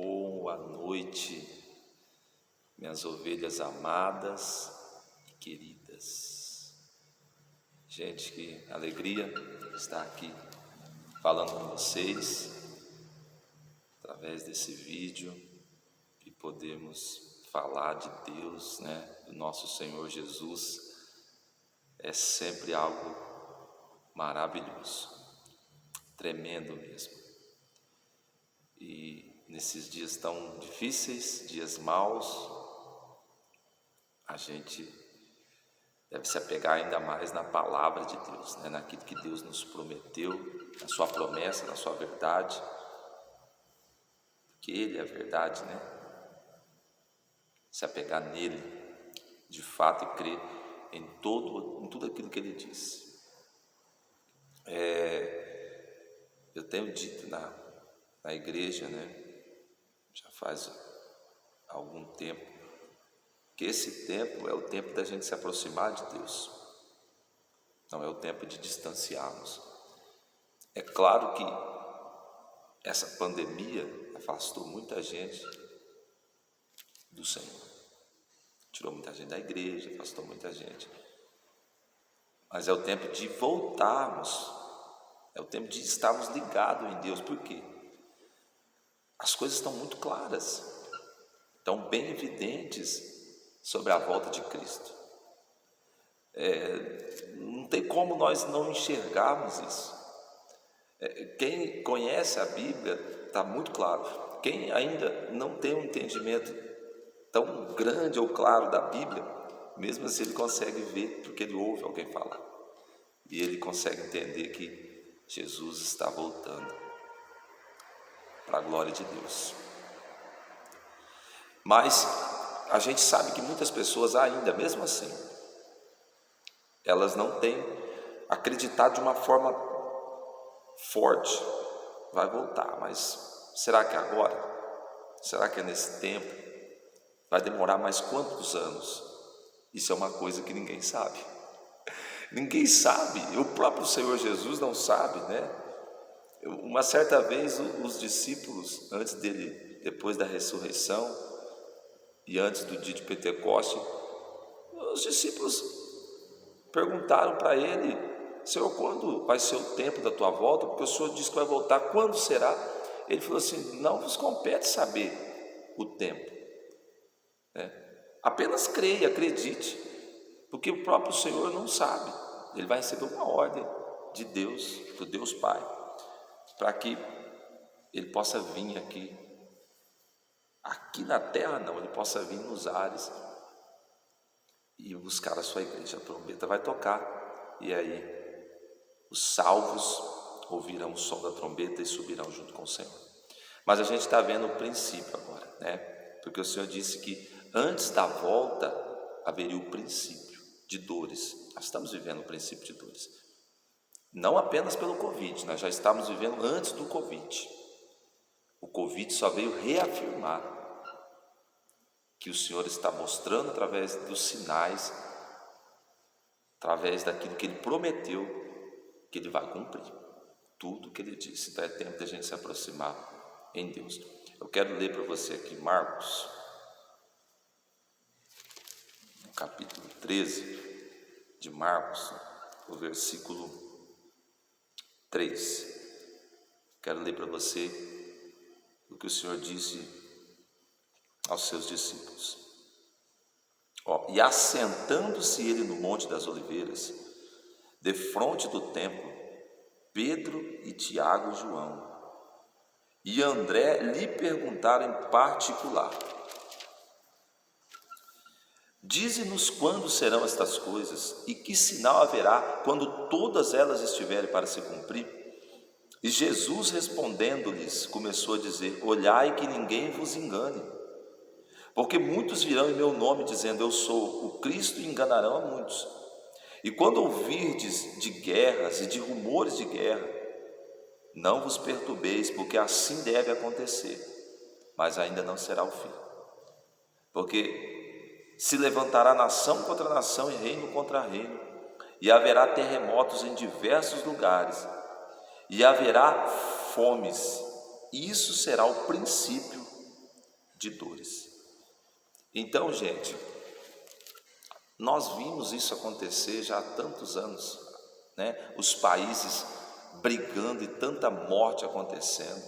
Boa noite, minhas ovelhas amadas e queridas. Gente, que alegria estar aqui falando com vocês através desse vídeo e podermos falar de Deus, do nosso Senhor Jesus. É sempre algo maravilhoso, tremendo mesmo. E nesses dias tão difíceis, dias maus, a gente deve se apegar ainda mais na palavra de Deus, naquilo que Deus nos prometeu, na sua promessa, na sua verdade, porque Ele é a verdade, Se apegar nele, de fato, e crer em tudo aquilo que Ele disse. Eu tenho dito na igreja, já faz algum tempo, que esse tempo é o tempo da gente se aproximar de Deus, não é o tempo de distanciarmos. É claro que essa pandemia afastou muita gente do Senhor, tirou muita gente da igreja, afastou muita gente, mas é o tempo de voltarmos, é o tempo de estarmos ligados em Deus. Por quê? As coisas estão muito claras, estão bem evidentes sobre a volta de Cristo. Não tem como nós não enxergarmos isso. Quem conhece a Bíblia está muito claro. Quem ainda não tem um entendimento tão grande ou claro da Bíblia, mesmo assim ele consegue ver, porque ele ouve alguém falar, e ele consegue entender que Jesus está voltando para a glória de Deus. Mas a gente sabe que muitas pessoas ainda, mesmo assim, elas não têm acreditado de uma forma forte. Vai voltar, mas será que é agora? Será que é nesse tempo? Vai demorar mais quantos anos? Isso é uma coisa que ninguém sabe. Ninguém sabe, o próprio Senhor Jesus não sabe, Uma certa vez os discípulos, antes dele, depois da ressurreição e antes do dia de Pentecoste, os discípulos perguntaram para ele: Senhor, quando vai ser o tempo da tua volta? Porque o Senhor disse que vai voltar, quando será? Ele falou assim: não vos compete saber o tempo, apenas creia, acredite, porque o próprio Senhor não sabe. Ele vai receber uma ordem de Deus, do Deus Pai, para que ele possa vir aqui na terra não, ele possa vir nos ares e buscar a sua igreja. A trombeta vai tocar, e aí os salvos ouvirão o som da trombeta e subirão junto com o Senhor. Mas a gente está vendo o princípio agora, porque o Senhor disse que antes da volta haveria o princípio de dores. Nós estamos vivendo o princípio de dores, não apenas pelo Covid, nós já estamos vivendo antes do Covid. O Covid só veio reafirmar que o Senhor está mostrando através dos sinais, através daquilo que Ele prometeu, que Ele vai cumprir tudo o que Ele disse. Então é tempo de a gente se aproximar em Deus. Eu quero ler para você aqui Marcos, no capítulo 13 de Marcos, o versículo 3. Quero ler para você o que o Senhor disse aos seus discípulos. E assentando-se ele no Monte das Oliveiras, defronte do templo, Pedro e Tiago e João e André lhe perguntaram em particular: dize-nos quando serão estas coisas e que sinal haverá quando todas elas estiverem para se cumprir? E Jesus respondendo-lhes começou a dizer: olhai que ninguém vos engane, porque muitos virão em meu nome dizendo eu sou o Cristo, e enganarão a muitos. E quando ouvirdes de guerras e de rumores de guerra, não vos perturbeis, porque assim deve acontecer, mas ainda não será o fim. Porque se levantará nação contra nação e reino contra reino, e haverá terremotos em diversos lugares, e haverá fomes, e isso será o princípio de dores. Então, gente, nós vimos isso acontecer já há tantos anos, né? Os países brigando e tanta morte acontecendo.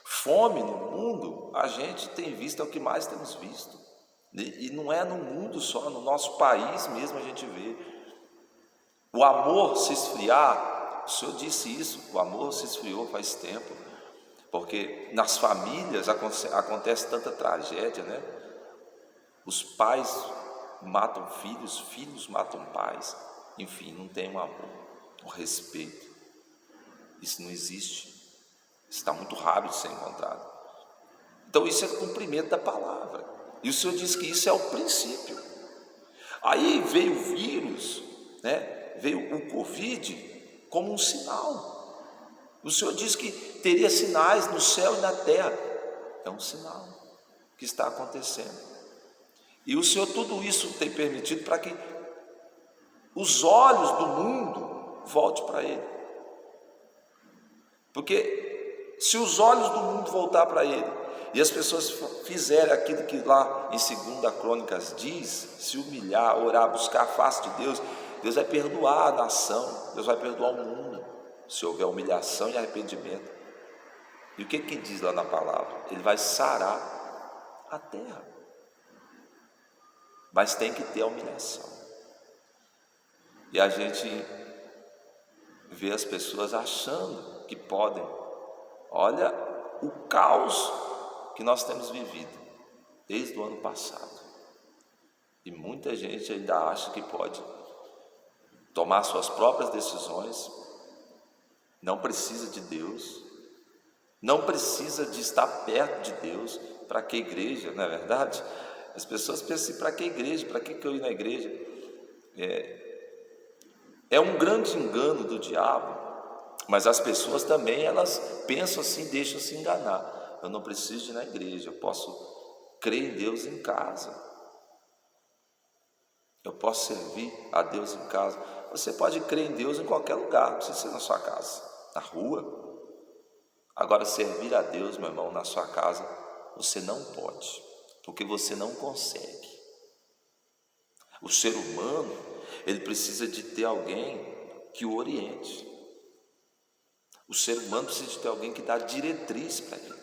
Fome no mundo, a gente tem visto, é o que mais temos visto. E não é no mundo só, no nosso país mesmo a gente vê. O amor se esfriar, o Senhor disse isso, o amor se esfriou faz tempo, porque nas famílias acontece tanta tragédia, né? Os pais matam filhos, filhos matam pais, enfim, não tem um amor, um respeito. Isso não existe, isso está muito raro de ser encontrado. Então isso é cumprimento da palavra, e o Senhor diz que isso é o princípio. Aí veio o vírus, né? Veio o Covid como um sinal. O Senhor diz que teria sinais no céu e na terra. É um sinal que está acontecendo. E o Senhor tudo isso tem permitido para que os olhos do mundo voltem para Ele. Porque se os olhos do mundo voltar para Ele, e as pessoas fizerem aquilo que lá em 2 Crônicas diz, se humilhar, orar, buscar a face de Deus, Deus vai perdoar a nação, Deus vai perdoar o mundo, se houver humilhação e arrependimento. E o que diz lá na palavra? Ele vai sarar a terra. Mas tem que ter a humilhação. E a gente vê as pessoas achando que podem. Olha o caos que nós temos vivido desde o ano passado. E muita gente ainda acha que pode tomar suas próprias decisões, não precisa de Deus, não precisa de estar perto de Deus. Para que igreja, não é verdade? As pessoas pensam assim, para que igreja? Para que eu ir na igreja? É um grande engano do diabo, mas as pessoas também, elas pensam assim, deixam se enganar. Eu não preciso de ir na igreja, eu posso crer em Deus em casa, eu posso servir a Deus em casa. Você pode crer em Deus em qualquer lugar, não precisa ser na sua casa, na rua. Agora, servir a Deus, meu irmão, na sua casa, você não pode, porque você não consegue. O ser humano, ele precisa de ter alguém que o oriente. O ser humano precisa de ter alguém que dá diretriz para ele.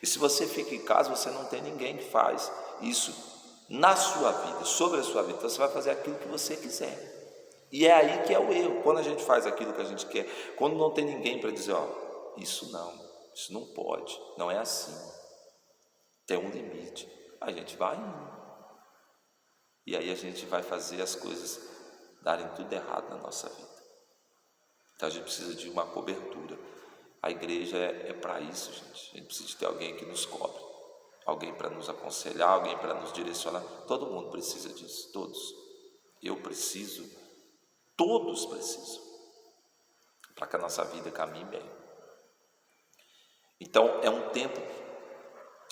E se você fica em casa, você não tem ninguém que faz isso na sua vida, sobre a sua vida. Então você vai fazer aquilo que você quiser. E é aí que é o erro, quando a gente faz aquilo que a gente quer, quando não tem ninguém para dizer, isso não pode, não é assim, tem um limite, a gente vai indo, e aí a gente vai fazer as coisas darem tudo errado na nossa vida. Então a gente precisa de uma cobertura. A igreja é para isso, gente. A gente precisa de ter alguém que nos cobre, alguém para nos aconselhar, alguém para nos direcionar. Todo mundo precisa disso, todos. Eu preciso, todos precisam, para que a nossa vida caminhe bem. Então é um tempo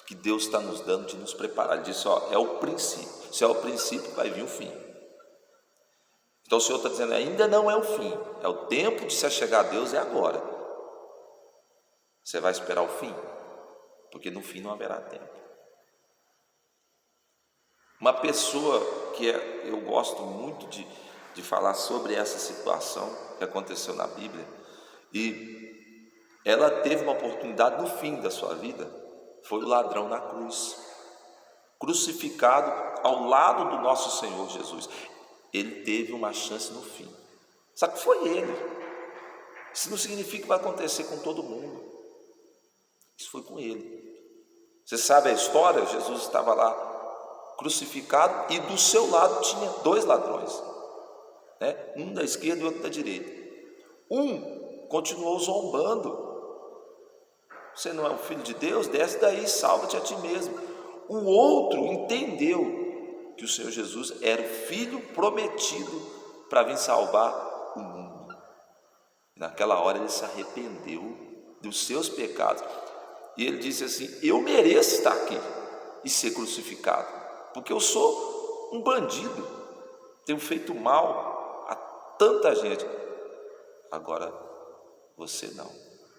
que Deus está nos dando de nos preparar. Ele disse, é o princípio. Se é o princípio, vai vir o fim. Então o Senhor está dizendo, ainda não é o fim, é o tempo de se achegar a Deus, é agora. Você vai esperar o fim? Porque no fim não haverá tempo. Uma pessoa que eu gosto muito de falar sobre essa situação que aconteceu na Bíblia, e ela teve uma oportunidade no fim da sua vida, foi o ladrão na cruz, crucificado ao lado do nosso Senhor Jesus. Ele teve uma chance no fim, só que foi ele. Isso não significa que vai acontecer com todo mundo. Isso foi com ele. Você sabe a história? Jesus estava lá crucificado e do seu lado tinha 2 ladrões, né? Um da esquerda e outro da direita. Um continuou zombando. Você não é o filho de Deus? Desce daí, salva-te a ti mesmo. O outro entendeu que o Senhor Jesus era o filho prometido para vir salvar o mundo. Naquela hora ele se arrependeu dos seus pecados. E ele disse assim, eu mereço estar aqui e ser crucificado, porque eu sou um bandido, tenho feito mal a tanta gente. Agora você não,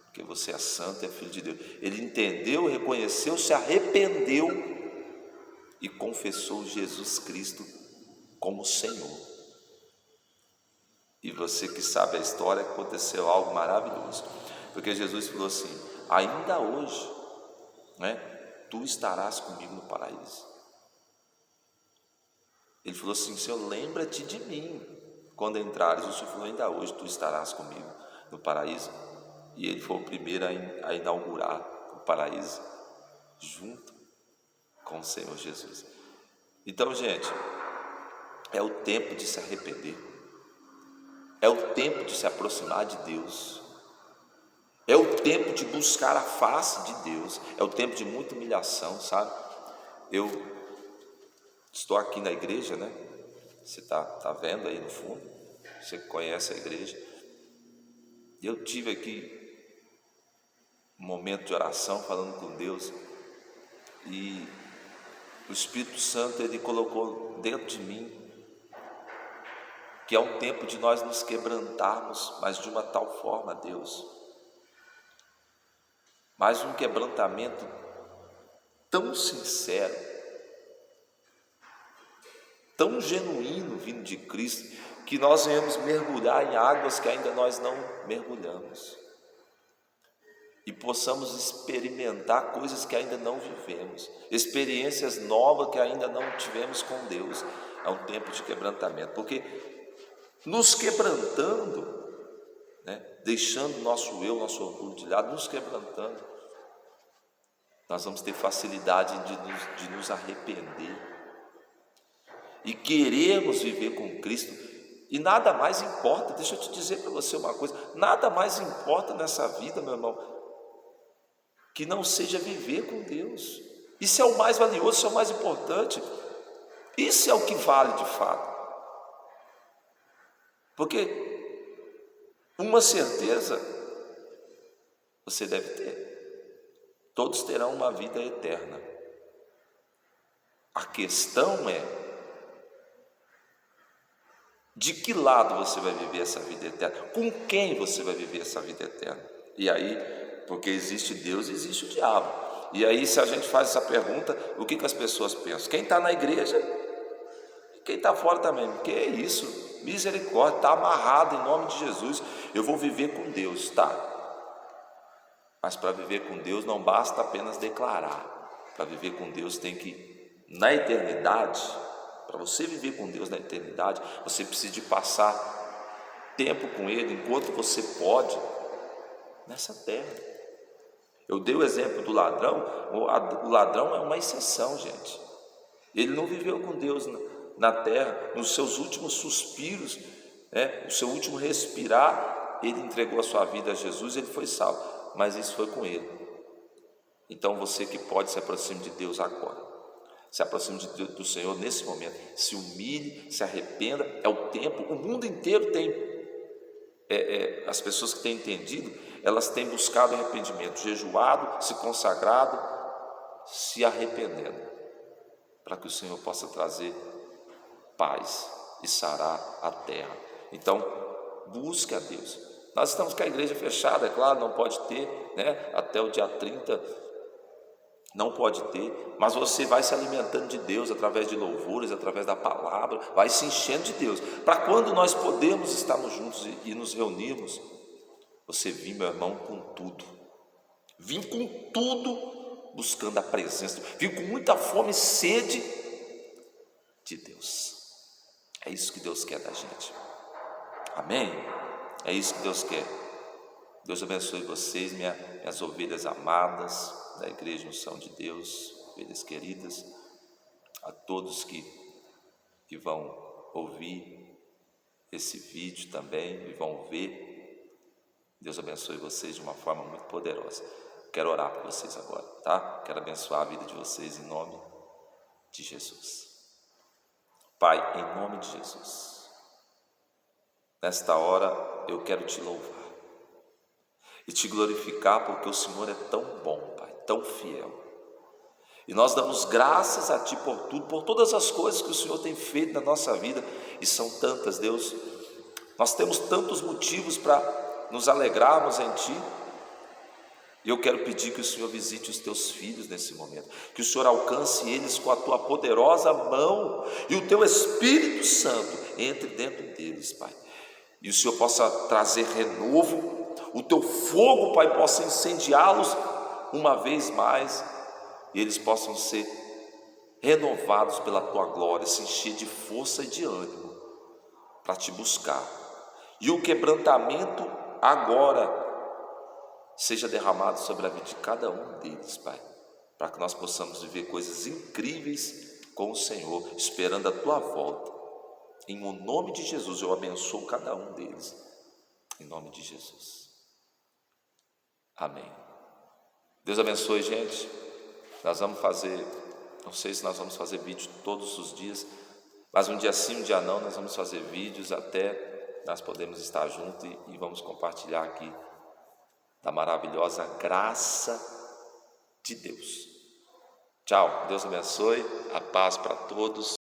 porque você é santo, é filho de Deus. Ele entendeu, reconheceu, se arrependeu e confessou Jesus Cristo como Senhor. E você que sabe a história, aconteceu algo maravilhoso, porque Jesus falou assim: ainda hoje, né, tu estarás comigo no paraíso. Ele falou assim: Senhor, lembra-te de mim quando entrares. O Senhor falou: ainda hoje tu estarás comigo no paraíso. E ele foi o primeiro a inaugurar o paraíso junto com o Senhor Jesus. Então, gente, é o tempo de se arrepender, é o tempo de se aproximar de Deus, é o tempo de buscar a face de Deus, é o tempo de muita humilhação, sabe? Eu estou aqui na igreja, né? Você está vendo aí no fundo, você conhece a igreja. Eu tive aqui um momento de oração falando com Deus, e o Espírito Santo, ele colocou dentro de mim que é um tempo de nós nos quebrantarmos, mas de uma tal forma, Deus, mas um quebrantamento tão sincero, tão genuíno vindo de Cristo, que nós venhamos mergulhar em águas que ainda nós não mergulhamos, e possamos experimentar coisas que ainda não vivemos, experiências novas que ainda não tivemos com Deus. É um tempo de quebrantamento, porque nos quebrantando, né, deixando nosso eu, nosso orgulho de lado, nos quebrantando, nós vamos ter facilidade de nos arrepender e queremos viver com Cristo. E nada mais importa, deixa eu te dizer para você uma coisa, nada mais importa nessa vida, meu irmão, que não seja viver com Deus. Isso é o mais valioso, isso é o mais importante, isso é o que vale de fato. Porque uma certeza você deve ter: todos terão uma vida eterna. A questão é de que lado você vai viver essa vida eterna, com quem você vai viver essa vida eterna. E aí, porque existe Deus e existe o diabo. E aí, se a gente faz essa pergunta, o que as pessoas pensam? Quem está na igreja, quem está fora também. Que é isso? Misericórdia, está amarrado em nome de Jesus. Eu vou viver com Deus, tá? Mas para viver com Deus não basta apenas declarar. Para viver com Deus tem que, na eternidade, para você viver com Deus na eternidade, você precisa de passar tempo com Ele enquanto você pode nessa terra. Eu dei o exemplo do ladrão. O ladrão é uma exceção, gente. Ele não viveu com Deus na terra, nos seus últimos suspiros, no seu último respirar, ele entregou a sua vida a Jesus, ele foi salvo, mas isso foi com ele. Então você que pode, se aproxime de Deus agora, se aproxime do Senhor nesse momento, se humilhe, se arrependa. É o tempo, o mundo inteiro tem, as pessoas que têm entendido, elas têm buscado arrependimento, jejuado, se consagrado, se arrependendo, para que o Senhor possa trazer paz e sarar a terra. Então, busque a Deus. Nós estamos com a igreja fechada, é claro, não pode ter, até o dia 30, não pode ter, mas você vai se alimentando de Deus através de louvores, através da palavra, vai se enchendo de Deus, para quando nós podemos estarmos juntos e nos reunirmos, você vir, meu irmão, com tudo, vim com tudo, buscando a presença, vim com muita fome e sede de Deus. É isso que Deus quer da gente, amém? É isso que Deus quer. Deus abençoe vocês, minhas ovelhas amadas da Igreja Unção de Deus, ovelhas queridas, a todos que vão ouvir esse vídeo também e vão ver. Deus abençoe vocês de uma forma muito poderosa. Quero orar por vocês agora, tá? Quero abençoar a vida de vocês em nome de Jesus. Pai, em nome de Jesus, nesta hora eu quero te louvar e te glorificar, porque o Senhor é tão bom, Pai, tão fiel. E nós damos graças a Ti por tudo, por todas as coisas que o Senhor tem feito na nossa vida, e são tantas, Deus. Nós temos tantos motivos para nos alegrarmos em Ti, E eu quero pedir que o Senhor visite os teus filhos nesse momento, que o Senhor alcance eles com a tua poderosa mão e o teu Espírito Santo entre dentro deles, Pai. E o Senhor possa trazer renovo, o teu fogo, Pai, possa incendiá-los uma vez mais, e eles possam ser renovados pela tua glória, se encher de força e de ânimo para te buscar. E o quebrantamento agora seja derramado sobre a vida de cada um deles, Pai, para que nós possamos viver coisas incríveis com o Senhor, esperando a tua volta. Em nome de Jesus eu abençoo cada um deles, em nome de Jesus. Amém. Deus abençoe, gente. Nós vamos fazer, não sei se nós vamos fazer vídeo todos os dias, mas um dia sim, um dia não, nós vamos fazer vídeos até nós podemos estar juntos e vamos compartilhar aqui da maravilhosa graça de Deus. Tchau, Deus abençoe, a paz para todos.